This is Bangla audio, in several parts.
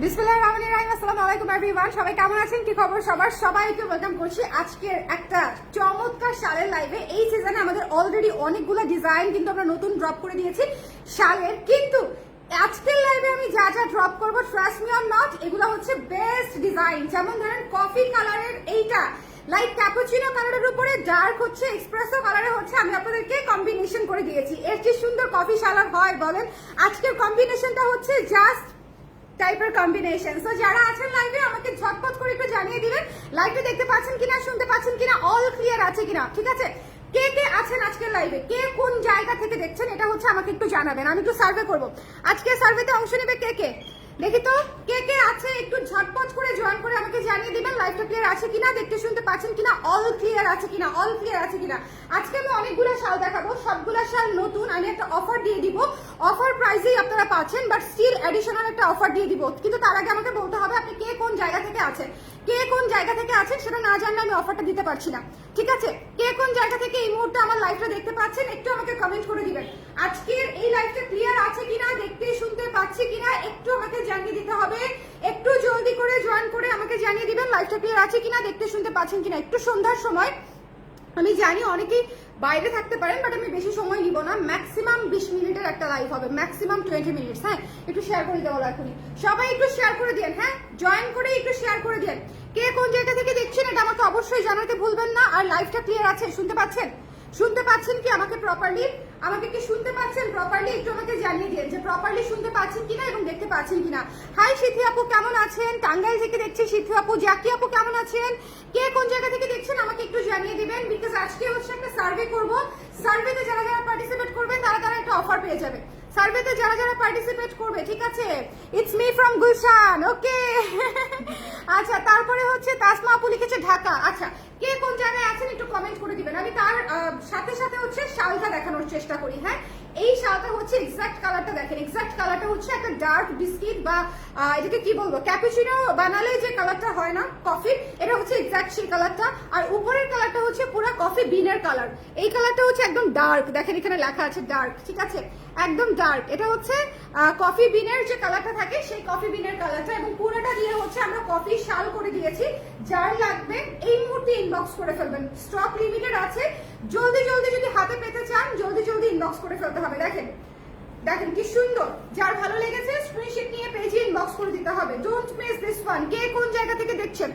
বিসমিল্লাহির রহমানির রহিম। আসসালামু আলাইকুম এভরিওয়ান, সবাই কেমন আছেন, কি খবর সবার? সবাইকে ওয়েলকাম করছি আজকের একটা চমৎকার শালের লাইভে। এই সিজনে আমাদের অলরেডি অনেকগুলো ডিজাইন কিন্তু আমরা নতুন ড্রপ করে দিয়েছি শালের, কিন্তু আজকের লাইভে আমি যা যা ড্রপ করবো, ট্রাস্ট মি অর নট, এগুলো হচ্ছে বেস্ট ডিজাইন। যেমন ধরেন কফি কালারের এইটা, লাইট ক্যাপুচিনো কালারের উপরে ডার্ক হচ্ছে এক্সপ্রেসো কালারে হচ্ছে, আমি আপনাদেরকে কম্বিনেশন করে দিয়েছি। এর যে সুন্দর কফি শালার হয় বলেন, আজকের কম্বিনেশনটা হচ্ছে জাস্ট টাইপের কম্বিনেশন। সো যারা আছেন লাইভে আমাকে ঝটপট করে একটু জানিয়ে দিবেন লাইভটা দেখতে পাচ্ছেন কিনা, শুনতে পাচ্ছেন কিনা, অল ক্লিয়ার আছে কিনা, ঠিক আছে? কে কে আছেন আজকের লাইভে, কে কোন জায়গা থেকে দেখছেন, এটা হচ্ছে আমাকে একটু জানাবেন, আমি একটু সার্ভে করবো। আজকে সার্ভেতে অংশ নেবে কে কে, দেখি তো কে কে আছে, একটু ঝটপট করে জয়েন করে আমাকে জানিয়ে দিবেন লাইভটা ক্লিয়ার আছে কিনা, দেখতে শুনতে পাচ্ছেন কিনা, অল ক্লিয়ার আছে কিনা, অল ক্লিয়ার আছে কিনা। আজকে আমি অনেকগুলো শাল দেখাবো, সবগুলো শাল নতুন। আমি একটা অফার দিয়ে দিব, অফার প্রাইসেই আপনারা পাচ্ছেন, বাট স্টিল এডিশনাল একটা অফার দিয়ে দিব। কিন্তু তার আগে আমাকে বলতে হবে আপনি কে কোন জায়গা থেকে আছেন, কে কোন জায়গা থেকে আছেন সেটা না জানলে আমি অফারটা দিতে পারছি না, ঠিক আছে? কে কোন জায়গা থেকে এই মুহূর্তে আমার লাইভটা দেখতে পাচ্ছেন একটু আমাকে কমেন্ট করে দিবেন। আজকের এই লাইভটা ক্লিয়ার আছে কিনা, দেখতে শুনতে পাচ্ছি কিনা একটু আমাকে জানিয়ে দিতে হবে। একটু জলদি করে জয়েন করে আমাকে জানিয়ে দিবেন লাইভটা ক্লিয়ার আছে কিনা, দেখতে শুনতে পাচ্ছেন কিনা। একটু সন্ধ্যার সময়, আমি জানি অনেকেই বাইরে থাকতে পারেন, বাট আমি বেশি সময় নিব না, ম্যাক্সিমাম 20 মিনিটের একটা লাইভ হবে, ম্যাক্সিমাম 20 মিনিটস। হ্যাঁ, একটু শেয়ার করে দেওয়া এখনই, সবাই একটু শেয়ার করে দিন। হ্যাঁ, জয়েন করে একটু শেয়ার করে দিন। কে কোন জায়গা থেকে দেখছেন এটা আমাকে অবশ্যই জানাতে ভুলবেন না। আর লাইভটা ক্লিয়ার আছে, শুনতে পাচ্ছেন, শুনতে পাচ্ছেন কি আমাকে প্রপারলি, আমাকে কি শুনতে পাচ্ছেন প্রপারলি, একটু আমাকে জানিয়ে দিন যে প্রপারলি শুনতে পাচ্ছেন কিনা এবং দেখতে পাচ্ছেন কিনা। হাই সিথি আপু, কেমন আছেন? টাঙ্গাইল থেকে দেখছি সিথি আপু। জাকি আপু কেমন আছেন? কে কোন জায়গা থেকে দেখছেন আমাকে একটু জানিয়ে দিবেন, বিকজ আজকে হচ্ছে একটা সার্ভে করব। সার্ভেতে যারা যারা পার্টিসিপেট করবে তারা তারা একটা অফার পেয়ে যাবে। সার্ভেতে যারা যারা পার্টিসিপেট করবে, ঠিক আছে? ইটস মি ফ্রম গুলশান, ওকে। আচ্ছা, তারপরে হচ্ছে তাসমা আপু লিখেছে ঢাকা। আচ্ছা, কে কোন জায়গায় আছেন একটু কমেন্ট করে দিবেন। আমি তার সাথে সাথে হচ্ছে শালটা দেখানোর চেষ্টা করি। হ্যাঁ, এই শালটা হচ্ছে এক্সাক্ট কালারটা দেখেন, এক্সাক্ট কালারটা হচ্ছে একটা ডার্ক বিস্কিট বা এটাকে কি বলবো, ক্যাপুচিনো বানালে যে কালারটা হয় না কফি, এটা হচ্ছে এক্সাক্ট সেই কালারটা। আর উপরের কালারটা হচ্ছে পুরো কফি বিনের কালার। এই কালারটা হচ্ছে একদম ডার্ক, দেখেন এখানে লেখা আছে ডার্ক, ঠিক আছে? একদম ডার্ক। এটা হচ্ছে কফি বিনের যে কালারটা থাকে সেই কফি বিনের কালারটা, এবং পুরোটা দিয়ে হচ্ছে আমরা কফি শাল করে দিয়েছি। যার লাগবে এই মুহূর্তে ইনবক্স করে ফেলবেন, স্টক লিমিটেড আছে, জলদি জলদি যদি হাতে পেতে চান জলদি জলদি ইনবক্স করে ফেলতে হবে। দেখেন দেখেন কি সুন্দর, যার ভালো লেগেছে স্ক্রিনশট নিয়ে পেজে ইনবক্স করে দিতে হবে। Don't miss this one. কে কোন জায়গা থেকে দেখছেন?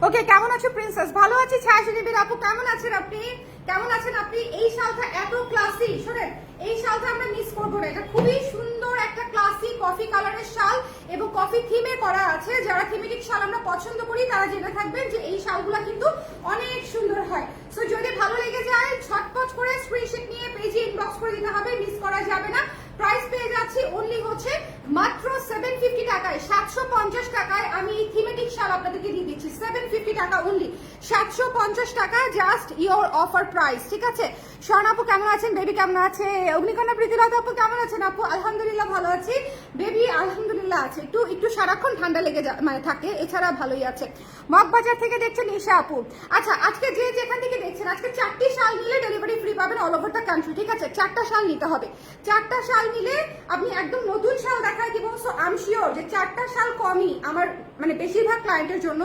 ওকে, কেমন আছো প্রিন্সেস? ভালো আছি। ছায়াশিনীর আপু কেমন আছেন আপনি? কেমন আছেন আপনি? এই শালটা এত ক্লাসি, শোনেন এই শালটা আমরা মিস করবো না। এটা খুবই সুন্দর একটা ক্লাসি কফি কালারের শাল এবং কফি থিমে করা আছে। যারা থিমেটিক শাল আমরা পছন্দ করি তারা জেনে থাকবেন যে এই শালগুলা কিন্তু অনেক সুন্দর হয়। সো যদি ভালো লেগে যায় ঝটপট করে স্ক্রিনশট নিয়ে পেজে ইনবক্স করে দিতে হবে, মিস করা যাবে না। প্রাইস পেয়ে যাচ্ছি অনলি হচ্ছে মাত্র 750 টাকায়, 750 টাকায় আমি এই থিমেটিক শাল আপনাদেরকে দিয়ে দিচ্ছি। 750 টাকা অনলি, 750 টাকা জাস্ট ইয়োর অফার প্রাইস, ঠিক আছে? স্বর্ণ আপু কেমন আছেন? বেবি কেমন আছে? অগ্নিকন্যা প্রীতিলতা আপু কেমন আছেন? আপু আলহামদুলিল্লাহ ভালো আছি। বেবি আলহামদুলিল্লাহ আছে, একটু একটু সারাক্ষণ ঠান্ডা লেগে মানে থাকে, এছাড়া ভালোই আছে। মগবাজার থেকে দেখছেন ঈশা আপু। আচ্ছা, আজকে যে যেখান থেকে দেখছেন, আজকে 4টি শাল নিলে ডেলিভারি ফ্রি পাবেন অল ওভার দ্য কান্ট্রি, ঠিক আছে? 4টা শাল নিতে হবে, 4টা শাল নিলে আপনি একদম নতুন শাল দেখায় দিব। সো আই এম শিওর যে 4টা শাল কমই আমার মানে বেশিরভাগ ক্লায়েন্টের জন্য,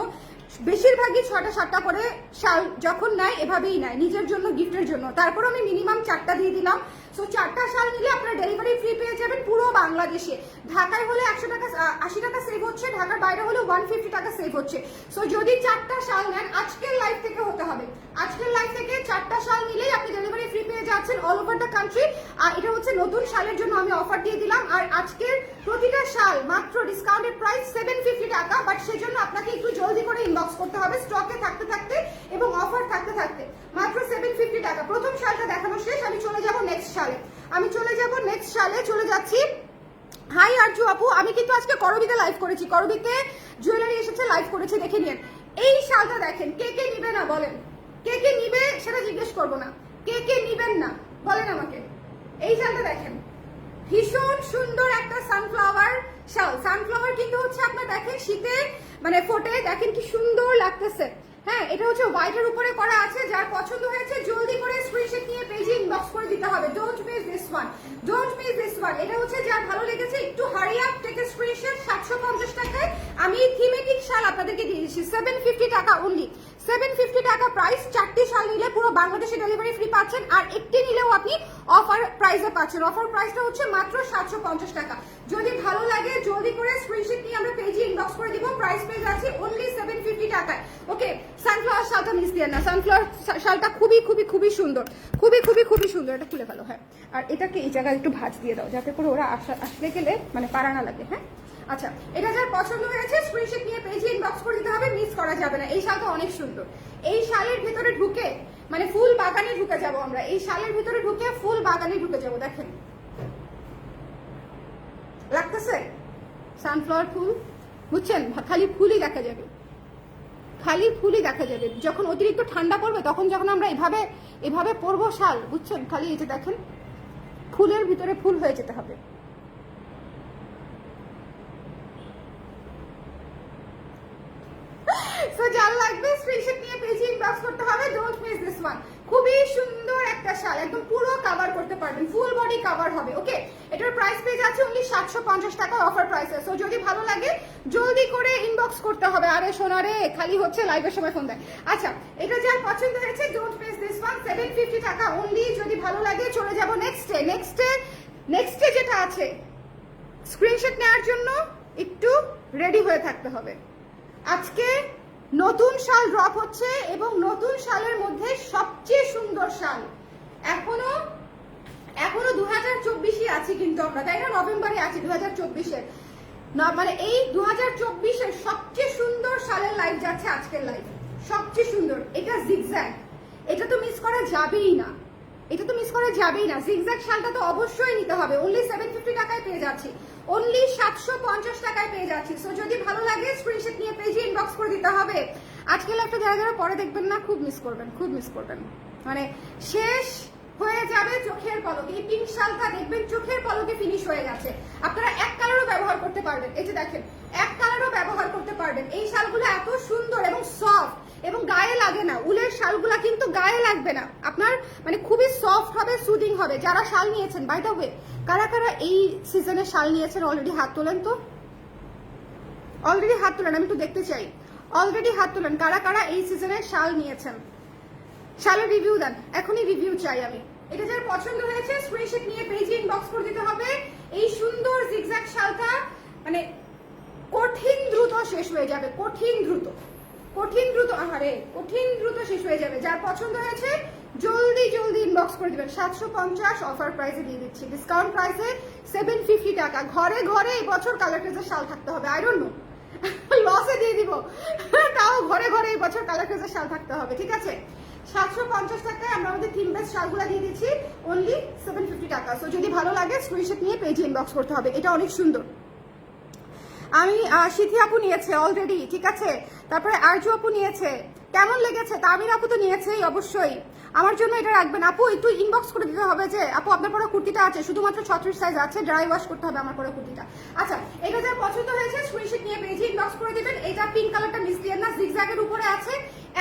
বেশিরভাগই 6টা 7টা করে শাল যখন নেয় এভাবেই নেয় নিজের জন্য, গিফটের জন্য। তারপর আমি মিনিমাম 4টা দিয়ে দিলাম। সো 4টা শাল নিলে আপনারা ডেলিভারি ফ্রি পেয়ে যাবেন পুরো বাংলাদেশে। ঢাকায় হলে 100 টাকা 80 টাকা সেভ হচ্ছে, ঢাকার বাইরে হলে 150 টাকা সেভ হচ্ছে। সো যদি 4টা শাল নেন, আজকের লাইভ থেকে হতে হবে, আজকের লাইভ থেকে 4টা শাল নিলেই আপনি ডেলিভারি ফ্রি পেয়ে যাচ্ছেন অল ওভার দ্য কান্ট্রি। আর এটা হচ্ছে নতুন শালের জন্য আমি অফার দিয়ে দিলাম। আর আজকের প্রতিটা শাল মাত্র ডিসকাউন্টেড প্রাইস 750 টাকা, বাট সেজন্য আপনাকে একটু জলদি করে ইনবক্স করতে হবে স্টকে থাকতে থাকতে এবং অফার থাকতে থাকতে। মাত্র 750 টাকা। প্রথম শালটা দেখানো শেষ, আমি চলে যাব নেক্সট শালে, আমি চলে যাব নেক্সট শালে, চলে যাচ্ছি। হাই আরজু আপু, আমি কিন্তু আজকে করবিতে লাইভ করেছি, করবিতে জুয়েলারি এসেছে, লাইভ করেছি, দেখে নিন। এই শালটা দেখেন, কে কে নিবে না বলেন, কে কে নিবে সেটা জিজ্ঞেস করবো না, কে কে নিবেন না বলেন আমাকে। এই শালটা দেখেন, ভীষণ সুন্দর একটা সানফ্লাওয়ার শাল। সানফ্লাওয়ার কিন্তু হচ্ছে আপনার দেখেন শীতে মানে ফোটে, দেখেন কি সুন্দর লাগতেছে। হ্যাঁ, এটা হচ্ছে হোয়াইটের উপরে করা আছে। যার পছন্দ হয়েছে জলদি করে স্ক্রিনশট নিয়ে পেজে ইনবক্স করে দিতে হবে। Don't miss this one, don't miss this one. এটা হচ্ছে যার ভালো লেগেছে একটু hurry up, take a screenshot. আমি থিমেটিক শাল আপনাদেরকে দিয়ে দিচ্ছি 750 টাকা অনলি, 750 টাকা প্রাইস। 4টি শাল নিলে পুরো বাংলাদেশে ডেলিভারি ফ্রি পাচ্ছেন, আর একটি নিলেও আপনি অফার প্রাইসে পাচ্ছেন। অফার প্রাইসটা হচ্ছে মাত্র 750 টাকা। যদি ভালো লাগে জলদি করে স্ক্রিনশট নিয়ে আমরা পেজে ইনবক্স করে দিব। প্রাইস পেজ আছে অনলি 750 টাকায়। ওকে, সানফ্লাওয়ার শালটা মিস দিয়ে না, সানফ্লাওয়ার শালটা খুবই খুবই খুবই সুন্দর, খুবই খুবই খুবই সুন্দর। এটা খুলে ফেলো। হ্যাঁ, আর এটাকে এই জায়গায় একটু ভাঁজ দিয়ে দাও যাতে করে ওরা আসলে গেলে মানে পারা না লাগে। হ্যাঁ, আচ্ছা, এটা যার পছন্দ হয়েছে স্ক্রিনশট নিয়ে পেজে ইনবক্স করে দিতে হবে, মিস করা যাবে না। এই শালটা অনেক সুন্দর। এই শালের ভিতরে ঢুকে মানে ফুল বাগানে ঢুকে যাব আমরা, এই শালের ভিতরে ঢুকে ফুল বাগানে ঢুকে যাব। দেখেন লাগতেছে সানফ্লাওয়ার ফুল, বুঝছেন? খালি ফুলই দেখা যাবে, খালি ফুলই দেখা যাবে। যখন অতিরিক্ত ঠান্ডা পড়বে তখন যখন আমরা এভাবে এভাবে পরবো শাল, বুঝছেন? খালি এই যে দেখেন ফুলের ভিতরে ফুল হয়ে যেতে হবে। সো যার লাগবে স্ক্রিনশট নিয়ে পেজে ইনবক্স করতে হবে, ডোন্ট মিস দিস ওয়ান। খুবই সুন্দর একটা শাল, একদম পুরো কভার করতে পারবেন, ফুল বডি কভার হবে। ওকে, এটার প্রাইস পেজ আছে অনলি 750 টাকা অফার প্রাইসে। সো যদি ভালো লাগে জলদি করে ইনবক্স করতে হবে। আরে সোনা রে, খালি হচ্ছে লাইভের সময় ফোন দেয়। আচ্ছা, এটা যার পছন্দ হয়েছে ডোন্ট মিস দিস ওয়ান, 750 টাকা অনলি। যদি ভালো লাগে চলে যাব নেক্সটে যেটা আছে। স্ক্রিনশট নেওয়ার জন্য একটু রেডি হয়ে থাকতে হবে। আজকে নতুন শাল ড্রপ হচ্ছে এবং নতুন শালের মধ্যে সবচেয়ে সুন্দর শাল এখনো 2024-ই আছে, কিন্তু আমরা তাই না, নভেম্বরে আছি 2024-এর মানে এই 2024-এর সবচেয়ে সুন্দর শালের লাইভ যাচ্ছে আজকের লাইভ, সবচেয়ে সুন্দর। এটা জিগজ্যাগ, এটা তো মিস করা যাবেই না, এটা তো মিস করা যাবেই না। জিগজ্যাগ শালটা তো অবশ্যই নিতে হবে। অনলি 750 টাকায় পেয়ে যাচ্ছি, অনলি 750 টাকায় পেয়ে যাচ্ছি। সো যদি ভালো লাগে স্ক্রিনশট নিয়ে পেজে ইনবক্স করে দিতে হবে। আজকে লাইভটা যারা যারা পরে দেখবেন না, খুব মিস করবেন, খুব মিস করবেন। মানে শেষ হয়ে যাবে চোখের পলকে। এই পিঙ্ক শালটা দেখবেন চোখের পলকে ফিনিশ হয়ে গেছে। আপনারা এক কালারও ব্যবহার করতে পারবেন, এই যে দেখেন এক কালারও ব্যবহার করতে পারবেন। এই শালগুলো এত সুন্দর এবং সফট এবং গায়ে লাগে না। উলের শালগুলা কিন্তু গায়ে লাগবে না আপনার, মানে খুবই সফট হবে, সুদিং হবে। যারা শাল নিয়েছেন, বাই দ্য ওয়ে কারা কারা এই সিজনে শাল নিয়েছেন অলরেডি হাত তোলেন তো, অলরেডি হাত তোলেন, আমি একটু দেখতে চাই। অলরেডি হাত তোলেন কারা কারা এই সিজনে শাল নিয়েছেন, শালের রিভিউ দেন, এখনই রিভিউ চাই আমি। এটা যার পছন্দ হয়েছে স্ক্রিনশট নিয়ে পেজে ইনবক্স করে দিতে হবে। এই সুন্দর জিগজ্যাগ শালটা মানে কঠিন দ্রুত শেষ হয়ে যাবে, কঠিন দ্রুত আহারে কঠিন দ্রুত শেষ হয়ে যাবে। যার পছন্দ হয়েছে জলদি জলদি ইনবক্স করে দিবেন। 750 অফার প্রাইসে দিয়ে দিচ্ছি, ডিসকাউন্ট প্রাইসে 750 টাকা। ঘরে ঘরে এই বছর কালার ক্রেজের শাল থাকতে হবে, আই ডোন্ট নো, লসে দিয়ে দিব, তাও ঘরে ঘরে এই বছর কালার ক্রেজের শাল থাকতে হবে, ঠিক আছে? 750 টাকায় আমরা আমাদের থিম বেস শালগুলো দিয়ে দিচ্ছি অনলি 750 টাকা। সো যদি ভালো লাগে স্ক্রিনশট নিয়ে পেজে ইনবক্স করতে হবে। এটা অনেক সুন্দর। আমি সিথি আপু নিয়েছে অলরেডি, ঠিক আছে? তারপরে আরজু আপু নিয়েছে, কেমন লেগেছে? তামির আপু তো নিয়েছেই অবশ্যই। আমার জন্য এটা রাখবেন আপু, একটু ইনবক্স করে দিতে হবে যে আপু আপনার পরে কুর্তিটা আছে, শুধুমাত্র 36 সাইজ আছে, ড্রাই ওয়াশ করতে হবে আমার পরে কুর্তিটা। আচ্ছা, এটা যার পছন্দ হয়েছে স্ক্রিনশট নিয়ে পেজে ইনবক্স করে দিবেন। এটা পিঙ্ক কালারটা মিস দিয়ে না, জিগজ্যাগের উপরে আছে।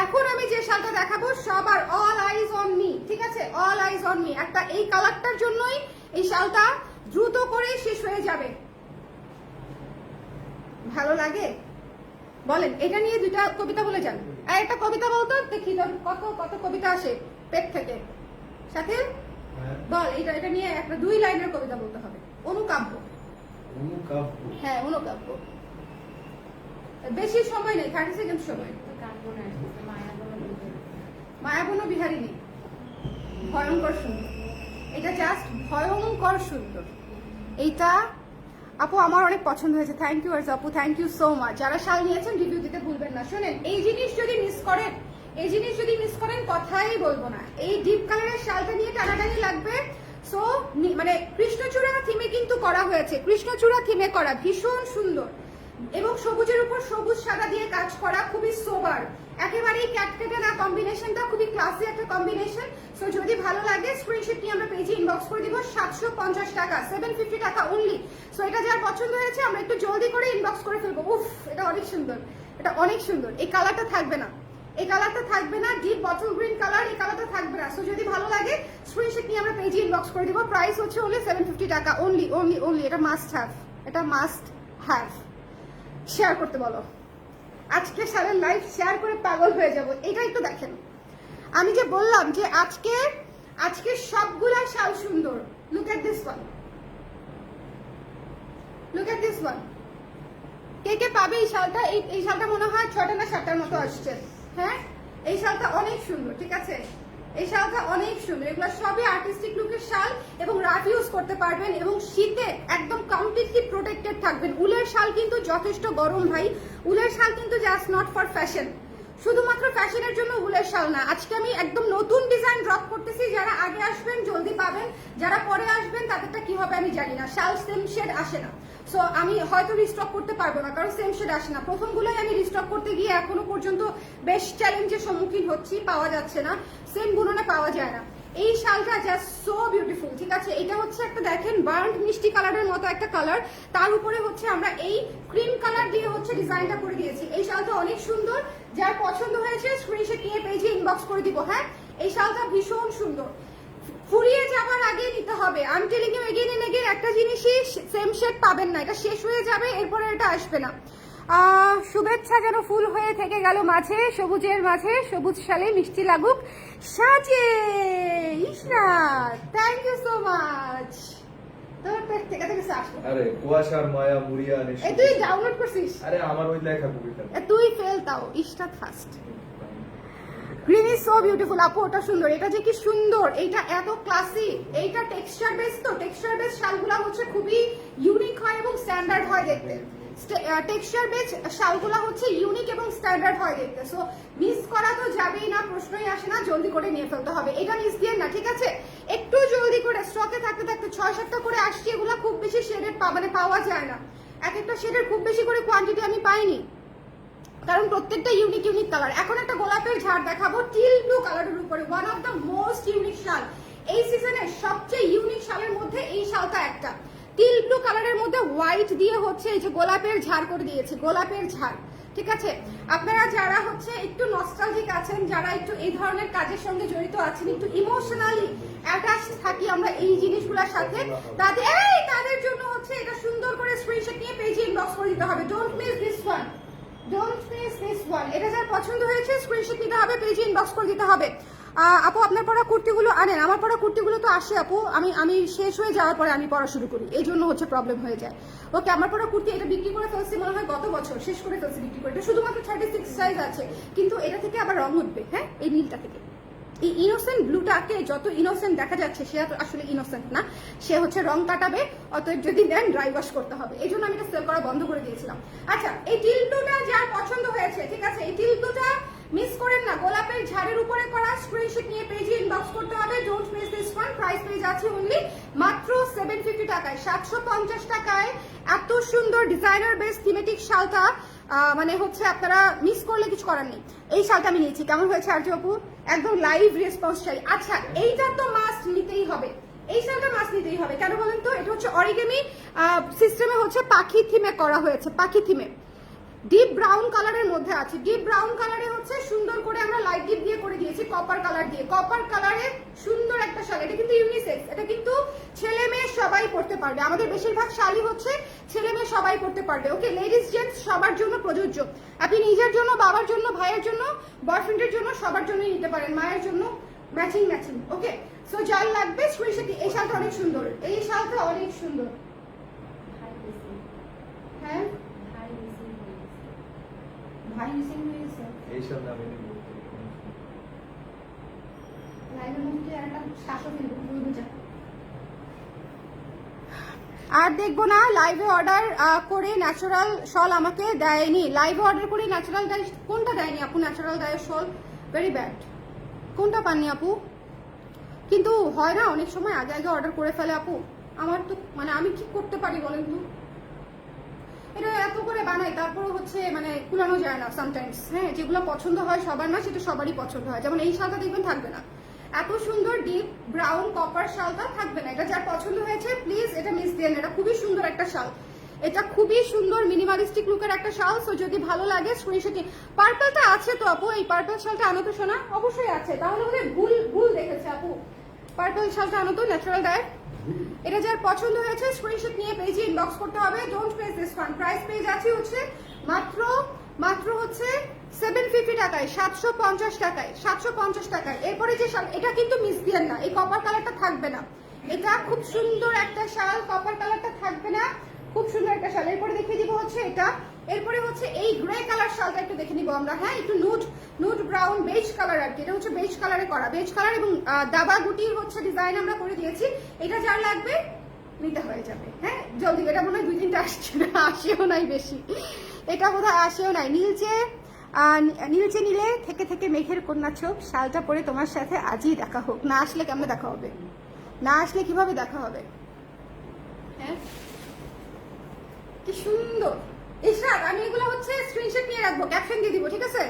এখন আমি যে শালটা দেখাবো সবার অল আইজ অন মি, ঠিক আছে? All eyes on me. একটা এই কালারটার জন্যই এই শালটা দ্রুত করে শেষ হয়ে যাবে। ভালো লাগে বলেন, এটা নিয়ে দুইটা কবিতা বলে যান। আর একটা কবিতা বলতো দেখি, কত কত কবিতা আসে পেট থেকে, সাথে বল। এটা নিয়ে একটা 2 লাইনের কবিতা বলতে হবে। অনুকাব্য, হ্যাঁ অনুকাব্য। বেশি সময় নেই, 30 সেকেন্ড সময়। মায়াবন বিহারিণী, ভয়ঙ্কর সুন্দর। এটা জাস্ট ভয়ঙ্কর সুন্দর। এইটা আপু আমার অনেক পছন্দ হয়েছে, থ্যাংক ইউ আপু, থ্যাংক ইউ সো মাচ। যারা শাল নিয়েছেন রিভিউ দিতে ভুলবেন না। শোনেন, এই জিনিস যদি মিস করেন কথাই বলবো না। এই ডিপ কালারের শালটা নিয়ে টানাটানি লাগবে। সো মানে কৃষ্ণচূড়া থিমে কিন্তু করা হয়েছে, কৃষ্ণচূড়া থিমে করা, ভীষণ সুন্দর এবং সবুজের উপর সবুজ সাদা দিয়ে কাজ করা, খুবই সোবার, একেবারেই ক্যাটকেটে না, কম্বিনেশনটা খুবই ক্লাসি একটা কম্বিনেশন। সো যদি ভালো লাগে স্ক্রিনশট নিয়ে আমরা পেজে ইনবক্স করে দিব। 750 টাকা, 750 টাকা অনলি। সো এটা যার পছন্দ হয়েছে আমরা একটু জলদি করে ইনবক্স করে ফেলবো। উফ, এটা অনেক সুন্দর, এটা অনেক সুন্দর। এই কালারটা থাকবে না, এই কালারটা থাকবে না, ডিপ বটল গ্রিন কালার, এই কালারটা থাকবে না। সো যদি ভালো লাগে স্ক্রিনশট নিয়ে আমরা পেজে ইনবক্স করে দিব। প্রাইস হচ্ছে অনলি 750 টাকা, অনলি অনলি অনলি। এটা মাস্ট হ্যাভ, এটা মাস্ট হ্যাভ। শেয়ার করতে বলো। আজকে শালের লাইভ শেয়ার করে পাগল হয়ে যাব। এটা একটু দেখেন, আমি যে বললাম যে আজকে সবগুলা শাল সুন্দর। Look at this one, look at this one. কে কে পাবে এই শালটা? এই শালটা মনে হয় 6টা না 7টার মতো আসছে। হ্যাঁ, এই শালটা অনেক সুন্দর, ঠিক আছে, এই শালটা অনেক সুন্দর। এগুলো সবই আর্টিস্টিক লুকের শাল এবং রাফ ইউজ করতে পারবেন এবং শীতে একদম কমপ্লিটলি প্রোটেক্টেড থাকবেন। উলের শাল কিন্তু যথেষ্ট গরম ভাই, উলের শাল কিন্তু জাস্ট নট ফর ফ্যাশন, শুধুমাত্র ফ্যাশনের জন্য উলের শাল না। আজকে আমি একদম নতুন ডিজাইন ড্রপ করতেছি, যারা আগে আসবেন জলদি পাবেন, যারা পরে আসবেন তাদেরটা কি হবে আমি জানি না। শাল সেম শেড আসে না, সো আমি হয়তো রিস্টক করতে পারবো না, কারণ সেম শেড আসে না। প্রথমগুলোই আমি রিস্টক করতে গিয়ে এখনো পর্যন্ত বেশ চ্যালেঞ্জের সম্মুখীন হচ্ছি, পাওয়া যাচ্ছে না, সেম গুণনে পাওয়া যায় না। এই শালটা জাস্ট সো বিউটিফুল, ঠিক আছে। এটা হচ্ছে একটা দেখেন বার্ন্ট মিষ্টি কালারের মতো একটা কালার, তার উপরে হচ্ছে আমরা এই ক্রিম কালার দিয়ে হচ্ছে ডিজাইনটা করে দিয়েছি। এই শালটা অনেক সুন্দর, যার পছন্দ হয়েছে স্ক্রিনশট নিয়ে পেজে ইনবক্স করে দিব। হ্যাঁ, এই শালটা ভীষণ সুন্দর, ফুরিয়ে যাবার আগে নিতে হবে। আমি telling you again and again, একটা জিনিসই সেম শেড পাবেন না, এটা শেষ হয়ে যাবে, এরপরে এটা আসবে না। শুভেচ্ছা যেন ফুল হয়ে থেকে গেল মাঝে, সবুজের মাঝে সবুজ শালে মিষ্টি লাগুক সাজে। ইসরা, থ্যাংক ইউ সো মাচ। তোর পেট থেকে থেকে আসলো। আরে কুয়াশার মায়া মুড়িয়া নিশ। এই তুই ডাউনলোড করছিস? আরে আমার ওই লেখা কবিতা। তুই ফেল তাও, Ishrat first. Green is so beautiful. আপু ওটা সুন্দর, এটা যে কি সুন্দর, এইটা এত ক্লাসি, এইটা টেক্সচার বেস, তো টেক্সচার বেস শালগুলা হচ্ছে খুবই ইউনিক হয় এবং স্ট্যান্ডার্ড হয় দেখতে। টেক্সচার বেস শালগুলা হচ্ছে ইউনিক এবং স্ট্যান্ডার্ড হয় দেখতে, সো মিস করা তো যাবেই না, প্রশ্নই আসে না, জলদি করে নিয়ে ফেলতে হবে। এটা মিস দিয়ে না, ঠিক আছে, একটু জলদি করে। স্টকে থাকতে থাকতে 6-7টা করে আসছে, এগুলা খুব বেশি শেডেড পাওয়া যায় না, এক একটা শেডের খুব বেশি করে কোয়ান্টিটি আমি পাইনি, কারণ প্রত্যেকটা ইউনিক ইউনিক কালার। এখন একটা গোলাপের ঝাড় দেখাবো টিল ব্লু কালারের উপরে, one of the most unique শাল এই সিজনের, সবচেয়ে ইউনিক শালের মধ্যে এই শালটা একটা। টিল ব্লু কালারের মধ্যে হোয়াইট দিয়ে হচ্ছে এই যে গোলাপের ঝাড় করে দিয়েছে, গোলাপের ঝাড়, ঠিক আছে। আপনারা যারা হচ্ছে একটু নস্টালজিক আছেন, যারা একটু এই ধরনের কাজের সঙ্গে জড়িত আছেন, একটু ইমোশনালি অ্যাটাচড থাকি আমরা এই জিনিসগুলোর সাথে, তাদের জন্য হচ্ছে এটা সুন্দর করে স্ক্রিনশট নিয়ে পেজে ইনবক্স করে দিতে হবে। Don't miss this one, don't miss this one. এটা যার পছন্দ হয়েছে স্ক্রিনশট নিতে হবে, পেজে ইনবক্স করে দিতে হবে। আপু আপনার পরা কুর্তিগুলো আনেন, আমার পরা কুর্তিগুলো তো আসে আপু, আমি শেষ হয়ে যাওয়ার পরে আমি পড়া শুরু করি, এই জন্য হচ্ছে প্রবলেম হয়ে যায়। ওকে, আমার পরা কুর্তি এটা বিক্রি করে ফেলছি মনে হয় গত বছর, শেষ করে ফেলছি বিক্রি করে। এটা শুধুমাত্র 36 সাইজ আছে, কিন্তু এটা থেকে আবার রং উঠবে। হ্যাঁ, এই নীলটা থেকে। এই ইনোসেন্ট ব্লুটাকে যত ইনোসেন্ট দেখা যাচ্ছে, সে আসলে ইনোসেন্ট না, সে হচ্ছে রং কাটাবে, অতএব যদি দেন ড্রাই ওয়াশ করতে হবে, এই জন্য আমি এটা সেল করা বন্ধ করে দিয়েছিলাম। আচ্ছা, এই টিল ব্লুটা যার পছন্দ হয়েছে, ঠিক আছে, এই টিল ব্লুটা মিস করেন না, গোলাপের ঝাড়ের উপরে করা, স্ক্রিনশট নিয়ে পেজে ইনবক্স করতে হবে। Don't miss this one. Price page আছে অনলি মাত্র 750 টাকায়, 750 টাকায় এত সুন্দর ডিজাইনার বেস থিমেটিক শালটা, মানে হচ্ছে আপনারা মিস করলে কিছু করার নেই। এই শালটা আমি নিয়েছি, কেমন হয়েছে আরজু আপু? একদম লাইভ রেসপন্স চাই। আচ্ছা, এইটা তো মাস্ট নিতেই হবে, এই শালটা মাস্ট নিতেই হবে। কেন বলেন তো? এটা হচ্ছে অরিগেমি সিস্টেমে হচ্ছে পাখি থিমে করা হয়েছে, পাখি থিমে ডিপ ব্রাউন কালারের মধ্যে আছে। ডিপ ব্রাউন কালারে হচ্ছে সুন্দর করে আমরা লাইট ডিপ দিয়ে করে দিয়েছি, কপার কালার দিয়ে। কপার কালারে সুন্দর একটা শাল, এটা কিন্তু ইউনিসেক্স, এটা কিন্তু ছেলে মেয়ে সবাই পড়তে পারবে। আমাদের বেশিরভাগ শালই হচ্ছে ছেলে মেয়ে সবাই পড়তে পারবে। ওকে, লেডিস জেন্টস সবার জন্য প্রযোজ্য। আপনি নিজের জন্য, বাবার জন্য, ভাইয়ের জন্য, বয়ফ্রেন্ডের জন্য, সবার জন্যই নিতে পারেন, মায়ের জন্য ম্যাচিং ম্যাচিং। ওকে, সো যার লাগবে স্ক্রিনশট। এই শালটা অনেক সুন্দর, এই শালটা অনেক সুন্দর। হ্যাঁ, ভাই মিসিং হয়ে গেছে এই সব নামে নিব। লাইভের মধ্যে একটা শ্বাসও ফেলবো, বলবো যা। আর দেখবো না লাইভে অর্ডার করে ন্যাচারাল শল আমাকে দেয়নি, লাইভে অর্ডার করে ন্যাচারাল ডাই কোনটা দেয়নি আপু? ন্যাচারাল ডাইয়ের শল ভেরি ব্যাড, কোনটা পাননি আপু? কিন্তু হয় না অনেক সময় আগে আগে অর্ডার করে ফেলে আপু, আমার তো মানে আমি কি করতে পারি বলেন তো? এটা এত করে বানাই, তারপরে হচ্ছে মানে কুলানো যায় না সামটাইমস। হ্যাঁ, যেগুলো পছন্দ হয় সবার না, সেটা সবারই পছন্দ হয়। যেমন এই শালটা দেখবেন থাকবে না, এত সুন্দর ডিপ ব্রাউন কপার শালটা থাকবে না। এটা যার পছন্দ হয়েছে প্লিজ এটা মিস দিয়ে না, এটা খুবই সুন্দর একটা শাল, এটা খুবই সুন্দর মিনিমালিস্টিক লুকের একটা শাল। সো যদি ভালো লাগে স্ক্রিনশট। পার্পলটা আছে তো আপু? এই পার্পল শালটা আনো তো শোনা, অবশ্যই আছে, তাহলে বোধহয় ভুল দেখেছে আপু। পার্পল শালটা আনো তো, ন্যাচারাল ডায়ের এটা যার পছন্দ হয়েছে স্ক্রিনশট নিয়ে পেজে ইনবক্স করতে হবে। Don't miss this one. Price পেয়ে যাচ্ছি হচ্ছে মাত্র হচ্ছে 750 টাকায়, 750 টাকায়, 750 টাকায়। এরপরে যে শাল, এটা কিন্তু মিস দিয়েন না, এই কপার কালারটা থাকবে না। এটা খুব সুন্দর একটা শাল, কপার কালারটা থাকবে না, খুব সুন্দর একটা শাল। এরপরে দেখিয়ে দিব হচ্ছে এটা। এরপরে হচ্ছে এই গ্রে কালার শালটা একটু দেখে নিব আমরা। হ্যাঁ, একটু নুড ব্রাউন বেজ কালার আর কি। এটা হচ্ছে বেজ কালারে করা, বেজ কালার এবং দাবা গুটির হচ্ছে ডিজাইন আমরা করে দিয়েছি। এটা যার লাগবে নিতে হয়ে যাবে। হ্যাঁ, জলদি। এটা মনে হয় 2-3টা আসছে না, আসেও নাই বেশি, এটা বোধহয় আসেও নাই। নীলচে নিলে থেকে থেকে মেঘের কন্যা চোখ, শালটা পরে তোমার সাথে আজই দেখা হোক। না আসলে কেমন দেখা হবে? না আসলে কিভাবে দেখা হবে? হ্যাঁ, কি সুন্দর ইশরাত। আমি এগুলো হচ্ছে স্ক্রিনশট নিয়ে রাখবো, ক্যাপশন দিয়ে দিব, ঠিক আছে?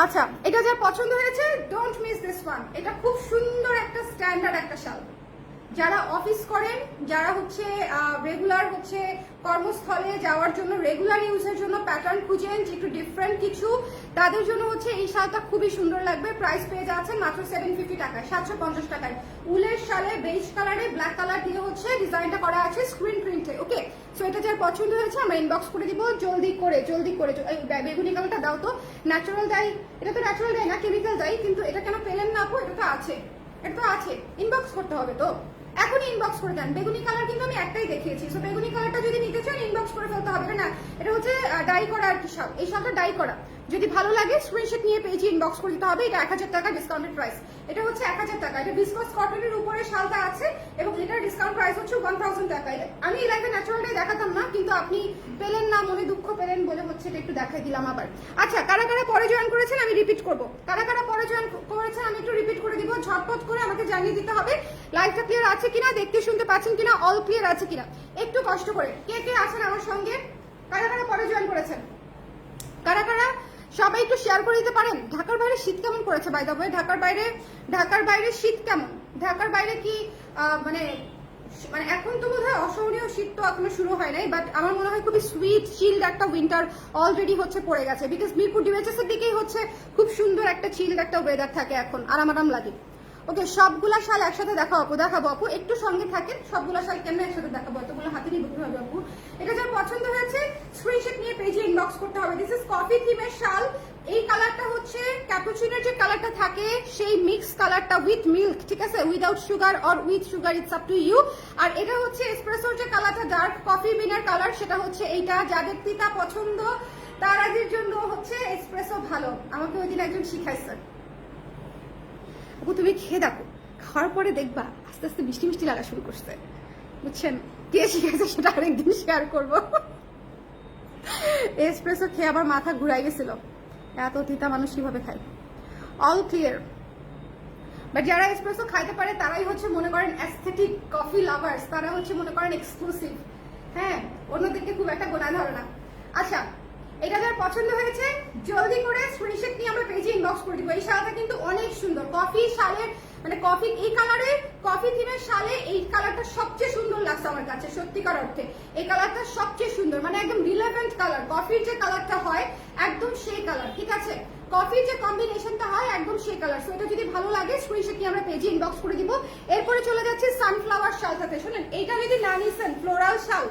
আচ্ছা, এটা যার পছন্দ হয়েছে ডোন্ট মিস দিস ওয়ান। এটা খুব সুন্দর একটা স্ট্যান্ডার্ড একটা শাল। যারা অফিস করেন, যারা হচ্ছে রেগুলার হচ্ছে কর্মস্থলে যাওয়ার জন্য, রেগুলার ইউজের জন্য প্যাটার্ন খুঁজেন একটু ডিফারেন্ট কিছু, তাদের জন্য হচ্ছে এই শালটা খুবই সুন্দর লাগবে। প্রাইস পেয়ে যাচ্ছেন মাত্র 750 টাকায়, 750 টাকায়। উলের শালে বেজ কালারে ব্ল্যাক কালার দিয়ে হচ্ছে ডিজাইনটা করা আছে স্ক্রিন প্রিন্টে। ওকে, সো এটা যার পছন্দ হয়েছে আমরা ইনবক্স করে দিব জলদি করে। বেগুনি কালারটা দাও তো। ন্যাচারাল ডাই, এটা তো ন্যাচারাল ডাই না, কেমিক্যাল ডাই, কিন্তু এটা কেন পেলেন না আপু? এটা তো আছে, এটা তো আছে। ইনবক্স করতে হবে তো, এখনই ইনবক্স করে দেন। বেগুনি কালার কিন্তু আমি একটাই দেখিয়েছি, সো বেগুনি কালারটা যদি নিতে চান ইনবক্স করে ফেলতে হবে। না, এটা হচ্ছে ডাই করা আর কি শাল, এই শালটা ডাই করা। যদি ভালো লাগে স্ক্রিনশট নিয়ে পেজে ইনবক্স করে দিতে হবে। এটা 1000 টাকা ডিসকাউন্টেড প্রাইস। এটা হচ্ছে 1000 টাকা। এটা বিসকস কটনের উপরে শালটা আছে এবং এটার ডিসকাউন্ট প্রাইস হচ্ছে 1000 টাকা। আমি এই লাইভে ন্যাচারালটাই দেখাতাম না, কিন্তু আপনি পেলেন না, মনে দুঃখ পেলেন বলে হচ্ছে এটা একটু দেখাই দিলাম আবার। আচ্ছা, কারা কারা পরে জয়েন করেছেন আমি রিপিট করবো। কারা কারা পরে জয়েন করেছেন আমি একটু রিপিট করে দিব। ঝটপট করে আমাকে জানিয়ে দিতে হবে লাইভটা ক্লিয়ার আছে কিনা, দেখতে শুনতে পাচ্ছেন কিনা, অল ক্লিয়ার আছে কিনা। একটু কষ্ট করে কে কে আছেন আমার সঙ্গে, কারা কারা পরে জয়েন করেছেন, কারা কারা সবাই একটু শেয়ার করে দিতে পারেন। ঢাকার বাইরে শীত কেমন করেছে বাই দ্য ওয়ে? ঢাকার বাইরে শীত কেমন? ঢাকার বাইরে কি মানে এখন তো বোধহয় অসহনীয় শীত তো এখনো শুরু হয় নাই, বাট আমার মনে হয় খুবই সুইট চিল্ড একটা উইন্টার অলরেডি হচ্ছে পড়ে গেছে। বিকজ মিরপুর ডিওএইচএস এর দিকেই হচ্ছে খুব সুন্দর একটা চিল্ড একটা ওয়েদার থাকে এখন, আরাম লাগে। ওকে, সবগুলা শাল একসাথে দেখাবো আপু, একটু সঙ্গে থাকেন। সবগুলা শাল কেন একসাথে দেখাবো? এতগুলো হাতে নিয়ে বুঝতে হবে আপু। এটা যার পছন্দ হয়েছে স্ক্রিনশট নিয়ে পেজে ইনবক্স করতে হবে। দিস ইজ কফি থিমের শাল। এই কালারটা হচ্ছে ক্যাপুচিনোর যে কালারটা থাকে সেই মিক্স কালারটা উইথ মিল্ক, ঠিক আছে? Without sugar or with sugar, it's up to you. আর এটা হচ্ছে এসপ্রেসোর যে কালারটা ডার্ক কফি বিনের কালার, সেটা হচ্ছে এইটা। যাদের তিতা পছন্দ তারাদের জন্য হচ্ছে এসপ্রেসো ভালো। আমাকে ওই দিন একজন শিখাইছে, তুমি খেয়ে দেখো, খাওয়ার পরে দেখবা আস্তে আস্তে মিষ্টি মিষ্টি লাগা শুরু করছে, বুঝছেন? কে শিখেছে সেটা আরেকদিন শেয়ার করবো। এসপ্রেসো খেয়ে আবার মাথা ঘুরাই গেছিল, এত তিতা মানুষ কিভাবে খায়। All clear. বাট যারা এসপ্রেসো খাইতে পারে তারাই হচ্ছে মনে করেন অ্যাস্থেটিক কফি লাভার্স, তারা হচ্ছে মনে করেন এক্সক্লুসিভ। হ্যাঁ, অন্যদিকে খুব একটা গোনা ধরে না। আচ্ছা, এটা যার পছন্দ হয়েছে জলদি করে স্ক্রিনশট নিয়ে আমরা পেজে ইনবক্স করে দিব। এই শালটা কিন্তু অনেক সুন্দর, কফি শালের মানে কফি এই কালারে, কফি থিমের শালে এই কালারটা সবচেয়ে সুন্দর লাগছে আমার কাছে, সত্যিকার অর্থে এই কালারটা সবচেয়ে সুন্দর। মানে একদম রিলেভেন্ট কালার, কফির যে কালারটা হয় একদম সেই কালার, ঠিক আছে? কফির যে কম্বিনেশনটা হয় একদম সেই কালার। সো এটা যদি ভালো লাগে স্ক্রিনশট নিয়ে আমরা পেজে ইনবক্স করে দিব। এরপরে চলে যাচ্ছে সানফ্লাওয়ার শালটাতে। শুনেন, এইটা যদি না নিছেন ফ্লোরাল শাল,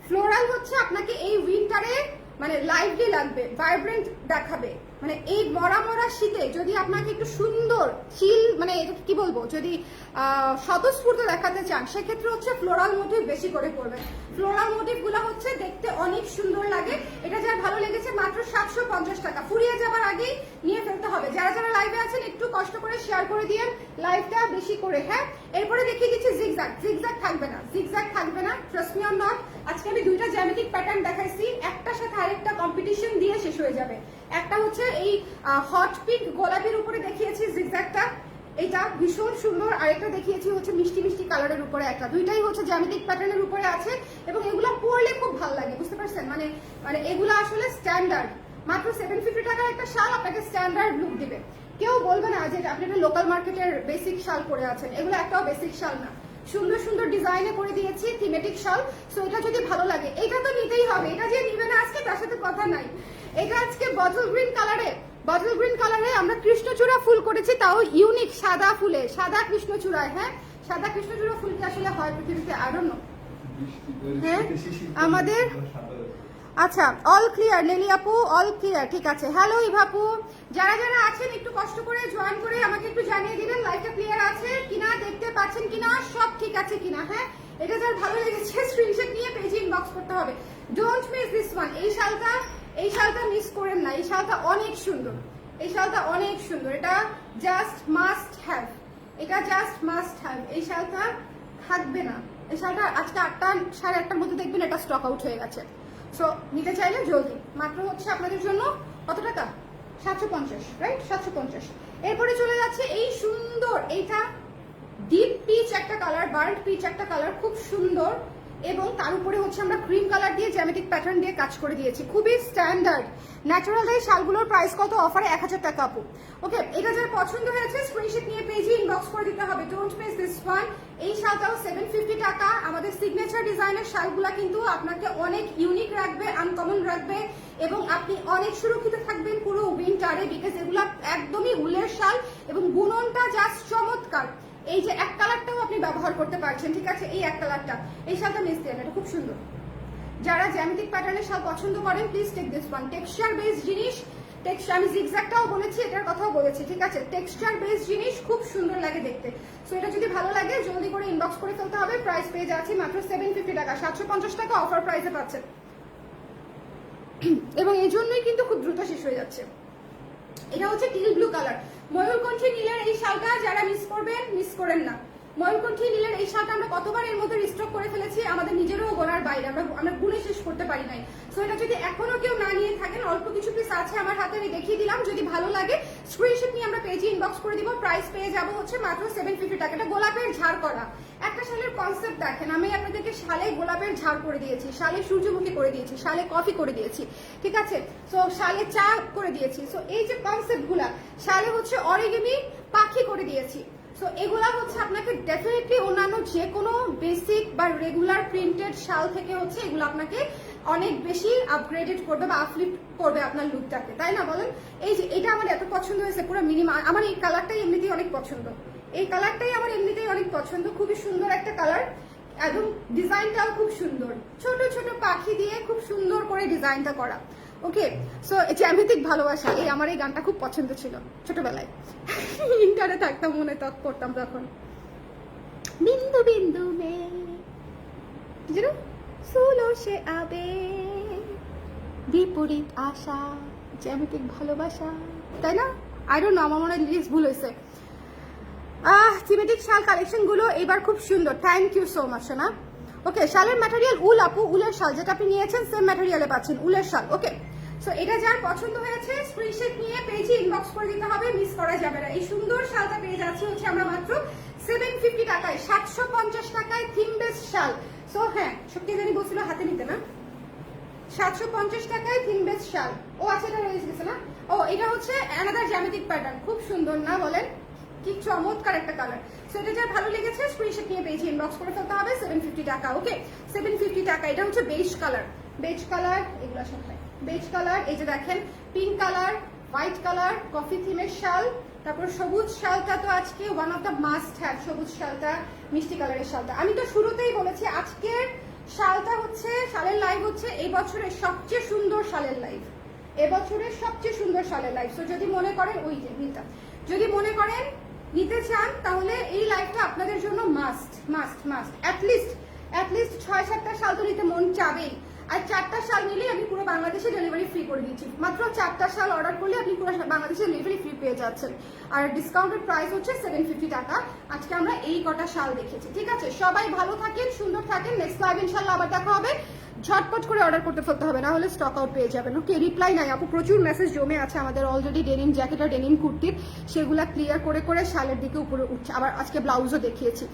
ফ্লোরাল হচ্ছে আপনাকে এই উইন্টারে মানে লাইভলি লাগবে, ভাইব্রেন্ট দেখাবে। মানে এই মরা শীতে যদি আপনাকে একটু সুন্দর চিল মানে কি বলবো, যদি স্বতঃস্ফূর্ত দেখাতে চান সেক্ষেত্রে হচ্ছে ফ্লোরাল মোটিভ বেশি করে করবেন। ফ্লোরাল মোটিভ গুলো হচ্ছে দেখতে অনেক সুন্দর লাগে। এটা যার ভালো লেগেছে মাত্র 750 টাকা। ফুরিয়ে যাবার আগেই নিয়ে ফেলতে হবে। যারা যারা লাইভে আছেন একটু কষ্ট করে শেয়ার করে দিয়েন লাইভটা বেশি করে। হ্যাঁ, এরপরে দেখিয়ে দিচ্ছি জিগজ্যাগ। জিগজ্যাগ থাকবে না, ট্রাস্ট মি অর নট। আজকে আমি দুইটা জ্যামিতিক প্যাটার্ন দেখাইছি, একটার সাথে আরেকটা কম্পিটিশন দিয়ে শেষ হয়ে যাবে। একটা হচ্ছে এই হট পিঙ্ক গোলাপির উপরে দেখিয়েছি জিগজ্যাগটা, এটা ভীষণ সুন্দর। আরেকটা দেখিয়েছি হচ্ছে মিষ্টি মিষ্টি কালারের উপরে একটা। দুইটাই হচ্ছে জ্যামিতিক প্যাটার্নের উপরে আছে এবং এগুলো পরলে খুব ভালো লাগে, বুঝতে পারছেন? মানে এগুলো আসলে স্ট্যান্ডার্ড। মাত্র 750 টাকার একটা শাল আপনাকে স্ট্যান্ডার্ড লুক দিবে। কেউ বলবে না যে আপনি একটা লোকাল মার্কেটের বেসিক শাল পরে আছেন, এগুলো একটাও বেসিক শাল না। সুন্দর সুন্দর ডিজাইনে করে দিয়েছি থিমেটিক শাল। সো এটা যদি ভালো লাগে এটা তো নিতেই হবে। এটা যে নিবে না আজকে তার সাথে কথা নাই। এটা আজকে বটল গ্রিন কালারে আমরা কৃষ্ণচূড়া ফুল করেছি, তাও ইউনিক সাদা ফুলে, সাদা কৃষ্ণচূড়ায়। হ্যাঁ, সাদা কৃষ্ণচূড়া ফুল কি আসলে হয় পৃথিবীতে? I don't know. হ্যাঁ আমাদের আচ্ছা অল ক্লিয়ার নেলি আপু, অল ক্লিয়ার, ঠিক আছে। হ্যালো ইভাপু, যারা যারা আছেন একটু কষ্ট করে জয়েন করে আমাকে একটু জানিয়ে দিবেন লাইভটা ক্লিয়ার আছে কিনা, দেখতে পাচ্ছেন কিনা, সব ঠিক আছে কিনা। হ্যাঁ এটা যার ভালো লেগেছে স্ক্রিনশট নিয়ে পেজে ইনবক্স করতে হবে। Don't miss this one. এই শালটা মিস করেন না, এই শালটা অনেক সুন্দর, এই শালটা অনেক সুন্দর, এটা জাস্ট মাস্ট হ্যাভ, এটা জাস্ট মাস্ট হ্যাভ। এই শালটা থাকবে না, এই শালটা আজকে 8টা 8:30টার মধ্যে দেখবেন এটা স্টক আউট হয়ে গেছে। সো নিতে চাইলে জলদি, মাত্র হচ্ছে আপনাদের জন্য কত টাকা? 750, রাইট? 750। এরপরে চলে যাচ্ছে এই সুন্দর, এইটা ডিপ পিচ একটা কালার, বার্ন্ট পিচ একটা কালার, খুব সুন্দর, এবং তার উপরে হচ্ছে আমরা ক্রিম কালার দিয়ে জ্যামেটিক প্যাটার্ন দিয়ে কাজ করে দিয়েছি, খুবই স্ট্যান্ডার্ড। ন্যাচারাল এই শালগুলোর প্রাইস কত? অফারে 1000 টাকা আপু। ওকে, এটা যার পছন্দ হয়েছে স্ক্রিনশট নিয়ে পেজে ইনবক্স করে দিতে হবে। Don't miss this one. এই শালটাও 750 টাকা। আমাদের সিগনেচার ডিজাইনের শালগুলা কিন্তু আপনাকে অনেক ইউনিক রাখবে, আনকমন রাখবে, এবং আপনি অনেক সুরক্ষিত থাকবেন পুরো উইন্টারে, বিকজ এগুলা একদমই উলের শাল এবং বুননটা জাস্ট চমৎকার। এই যে এক কালারটাও আপনি ব্যবহার করতে পারছেন, ঠিক আছে? এই এক কালারটা, এই শালটা মিস দেন, এটা খুব সুন্দর। যারা জ্যামিতিক প্যাটার্নের শাল পছন্দ করেন please take this one. Texture base জিনিস, আমি জিগজ্যাগটাও বলেছি, এটার কথাও বলেছি, ঠিক আছে? টেক্সচার বেস জিনিস খুব সুন্দর লাগে দেখতে। সো এটা যদি ভালো লাগে জলদি করে ইনবক্স করে ফেলতে হবে। প্রাইস পেয়ে যাচ্ছি মাত্র 750 টাকা, 750 টাকা অফার প্রাইসে পাচ্ছেন, এবং এই জন্যই কিন্তু খুব দ্রুত শেষ হয়ে যাচ্ছে। এটা হচ্ছে টিল ব্লু কালার, ময়ূরকণ্ঠী নীলের এই শালটা যারা মিস করবেন, মিস করেন না। ময়ূরকণ্ঠী নীলের এই শালটা আমরা কতবার এর মধ্যে রিস্টক করে ফেলেছি, আমাদের নিজেরও গোনার বাইরে, আমরা গুণে শেষ করতে পারি নাই। সো এটা যদি এখনো কেউ না নিয়ে থাকেন, অল্প কিছু পিস আছে আমার হাতে, আমি দেখিয়ে দিলাম। যদি ভালো লাগে স্ক্রিনশট নিয়ে আমরা পেজে ইনবক্স করে দিব। প্রাইস পেয়ে যাবো হচ্ছে মাত্র 750 টাকা। এটা গোলাপের ঝাড় করা একটা শালের কনসেপ্ট দেখেন, আমি আপনাদেরকে শালে গোলাপের ঝাড় করে দিয়েছি, শালে সূর্যমুখী করে দিয়েছি, শালে কফি করে দিয়েছি, ঠিক আছে? সো শালে চা করে দিয়েছি। সো এই যে কনসেপ্ট গুলা, শালে হচ্ছে অরিগেমি পাখি করে দিয়েছি। সো এগুলা হচ্ছে আপনাকে ডেফিনেটলি অন্যান্য যে কোনো বেসিক বা রেগুলার প্রিন্টেড শাল থেকে হচ্ছে এগুলো আপনাকে অনেক বেশি আপগ্রেডেড করবে বা আপলিফট করবে আপনার লুকটাকে, তাই না বলেন? এই যে এটা আমার এত পছন্দ হয়েছে, পুরো মিনিমাম। আমার এই কালারটাই এমনিতেই অনেক পছন্দ, এই কালারটাই আমার এমনিতেই অনেক পছন্দ, খুবই সুন্দর একটা কালার, এবং ডিজাইনটাও খুব সুন্দর, ছোট ছোট পাখি দিয়ে খুব সুন্দর করে ডিজাইনটা করা। ওকে, সো জ্যামিতিক ভালোবাসা, এই আমার এই গানটা খুব পছন্দ ছিল ছোটবেলায়, ইন্টারে থাকতাম, মনে তক করতাম তখন। বিন্দু বিন্দু মে যেন সুলো সে আবে বিপরীত আশা, জ্যামিতিক ভালোবাসা, তাই না? আই ডোন্ট নো, আমার মনে হয় লিরিক্স ভুল হয়েছে। থিমেটিক শাল কালেকশন গুলো এবার খুব সুন্দর, থ্যাংক ইউ সো মাচ না। ওকে, শালের ম্যাটেরিয়াল উল আপু, উলের শাল যেটা আপনি নিয়েছেন সেম ম্যাটেরিয়ালে পাচ্ছেন, উলের শাল। ওকে, সো এটা যার পছন্দ হয়েছে স্ক্রিনশট নিয়ে পেজে ইনবক্স করে দিতে হবে, মিস করা যাবে না। এই সুন্দর শালটা পেয়ে যাচ্ছি হচ্ছে আমরা মাত্র 750 টাকায়, 750 টাকায় থিম বেস শাল। সো হ্যাঁ, সত্যি জানি বলছিল হাতে নিতে না, 750 টাকায় থিম বেস শাল। ও আচ্ছা, এটা রয়ে গেছে না? ও এটা হচ্ছে অ্যানাদার জ্যামিতিক প্যাটার্ন, খুব সুন্দর না বলেন? কি চমৎকার একটা কালার। সো এটা যার ভালো লেগেছে স্ক্রিনশট নিয়ে পেজে ইনবক্স করে ফেলতে হবে। 750 টাকা। ওকে, 750 টাকা। এটা হচ্ছে বেজ কালার, বেজ কালার, এগুলো সাথে বেজ কালার। এই যে দেখেন, pink colour, white colour, coffee থিমের শাল, তারপর সবুজ শালটা তো আজকে one of the must have, সবুজ শালটা, মিষ্টি কালারের শালটা। আমি তো শুরুতেই বলেছি আজকের শালটা হচ্ছে, শালের লাইভ হচ্ছে এই বছরের সবচেয়ে সুন্দর শালের লাইভ, এবছরের সবচেয়ে সুন্দর শালের লাইভ। সো যদি মনে করেন, ওই যে নীলটা, যদি মনে করেন নিতে চান তাহলে এই লাইভটা আপনাদের জন্য মাস্ট মাস্ট মাস্ট। অ্যাটলিস্ট 6-7টা শাল তো নিতে মন চাবেই। আর 4টা শাল নিলেই আমি পুরো বাংলাদেশে ডেলিভারি ফ্রি করে দিচ্ছি। মাত্র 4টা শাল অর্ডার করলে আপনি পুরো বাংলাদেশে ডেলিভারি ফ্রি পেয়ে যাচ্ছেন। আর ডিসকাউন্টেড প্রাইস হচ্ছে 750 টাকা। আজকে আমরা এই কটা শাল দেখেছি, ঠিক আছে? সবাই ভালো থাকেন, সুন্দর থাকেন। নেক্সট লাইভ ইনশাল্লাহ আবার দেখা হবে। ঝটপট করে অর্ডার করতে ফেলতে হবে, না হলে স্টক আউট পেয়ে যাবেন। ওকে, রিপ্লাই নাই আপু, প্রচুর মেসেজ জমে আছে আমাদের অলরেডি ডেনিম জ্যাকেট আর ডেনিম কুর্তির, সেগুলা ক্লিয়ার করে করে শালের দিকে উপরে উঠছে। আবার আজকে ব্লাউজও দেখিয়েছি।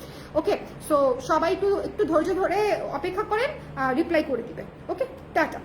ওকে, সো সবাই একটু ধৈর্য ধরে অপেক্ষা করেন, রিপ্লাই করে দিবে। ওকে, টাটা।